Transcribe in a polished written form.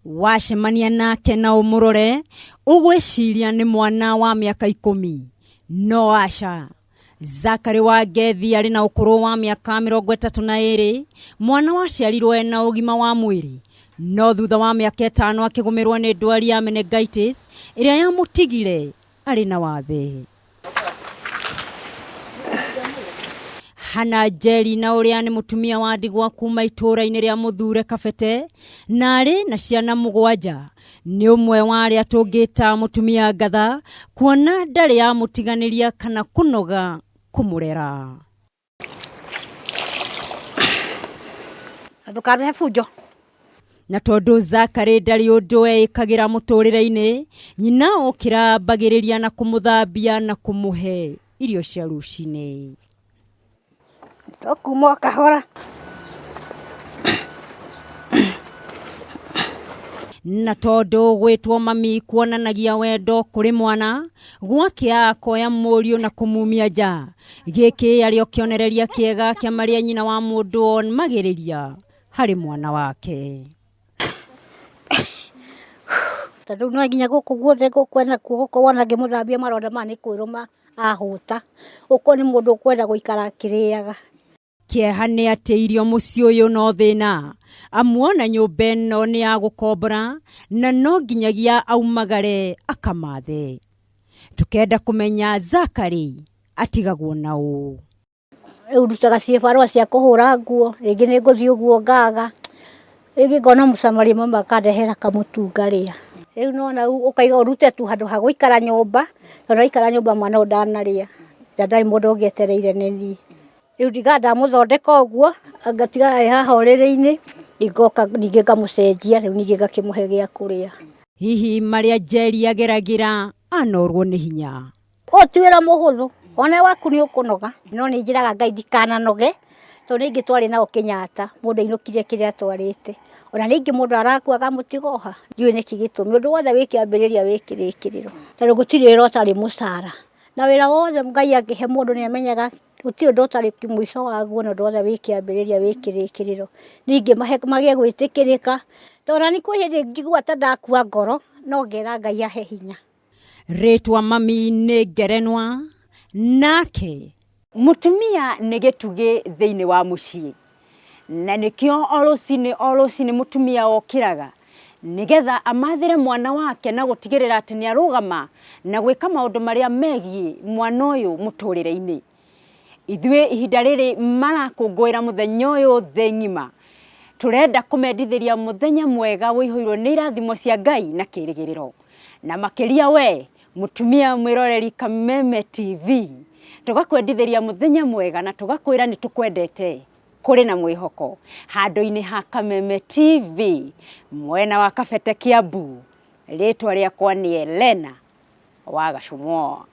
wacemania nake na umurore ugwiciria ni mwana wa miaka 10 no aca. Zakari wa Ngethi ari na ukuru wa miaka 32, mwana waciarirwo ena ugima wa mwiri no thutha wa miaka 5 akigumirwo ni ndwari ya meningitis iria yamutigire ari na wathe. Hana Njeri na uria ni mutumia wa ndigwa kuma itura-ini ria Muthure Kabete na ari na ciana 7 ni umwe wa aria tungita mutumia ngatha kuona ndari ya mutiganiria kana kunoga kumurera. Adukarehe fujo Na tondu Zakari ndari undu ekagira muturire-ini, nyina okira bagiriria na kumuthambia na kumuhe irio cia rucini. Tokuma kahora Na tondu gwitwo mami kuonanagia wendo kuri mwana gwakia koya muriu na kumumia nja, giki ario kionereria kiega kia maria nyina wa mundu on magiriria hari mwana wake. Tadu no nginya guku guothe gukwenda kuko wana ngimuthambia maronda mani kwiruma ahuta uko ni mundu kwenda guikara kiriaga. Kieha ni ati irio muci uyu no thina, amuona nyumba ino ni ya gukombora na no nginyagia aumagare akamathe. Tukenda kumenya Zakari atigagwo na u. Urutaga cibarwa cia kuhura nguo, ringi ni nguthi uguo ngaga. Ringi ngona musamari mama kadehera kamutungaria. Riu nona ukaiga urute tu handu ha guikara nyumba, tondu ikara nyumba mwana ndanaria. Ndai mundu ngetereire nini. Riu ndiganda muthondeka uguo, angatiga haha orere-ini, igoka ninge ngamucenjia, riu ninge ngakimuhe gia kuria. Hihi maria Njeri ageragira anorwo ni hinya. Otwira muhuthu, ona waku ni ukunoga, no ni njiraga Ngai ndikananoge, tondu ninge twari nao Kenyatta, mundu inukire kiria twarite. Ona ninge mundu arakuaga mutigoha, ndiwe niki gitumi undu wothe wikiambiriria wikirikiriro. Tondu gutiri wira utari mucara. Na wira wothe Ngai angihe mundu ni amenyaga gutiri undu utari mwico waguo na undu wothe wikiambiriria wikirikiriro. Ninge magie gwitikirika, tondu ni kwi hindi ngigua ta ndakua ngoro, no ngera Ngai ahe hinya. Ritwa mami ni Ngerenwa nake mutumia ni gitugi thiini wa mucii. Na nikio orocini mutumia okiraga nigetha amathire mwana wake na gutigirira ati ni arugama na gwika maundu maria megie mwana uyu muturire-ini. Ithwe ihinda riri marakungwira muthenya uyu thi ngima. Turenda kumendithiria muthenya mwega wihuirwo ni irathimo cia Ngai na kirigiriro. Na makiria we mutumia mwiroreri Kameme TV, tugakwendithiria muthenya mwega na tugakwira ni tukwendete kuri na mwihoko handu-ini ha Kameme TV mwena wa Kabete Kiambu. Ritwa riakwa ni Elena wa Gacumwo.